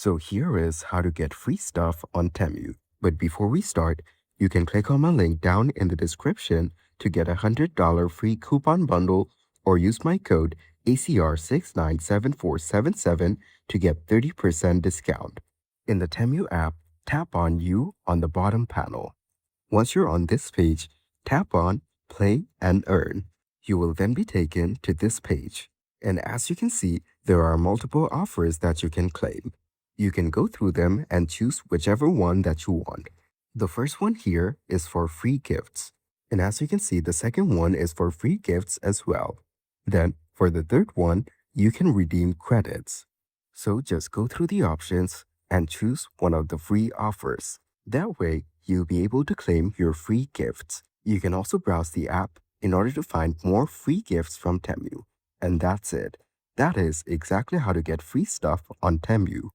So here is how to get free stuff on Temu. But before we start, you can click on my link down in the description to get a $100 free coupon bundle or use my code ACR697477 to get 30% discount. In the Temu app, tap on You on the bottom panel. Once you're on this page, tap on Play and Earn. You will then be taken to this page. And as you can see, there are multiple offers that you can claim. You can go through them and choose whichever one that you want. The first one here is for free gifts. And as you can see, the second one is for free gifts as well. Then, for the third one, you can redeem credits. So just go through the options and choose one of the free offers. That way, you'll be able to claim your free gifts. You can also browse the app in order to find more free gifts from Temu. And that's it. That is exactly how to get free stuff on Temu.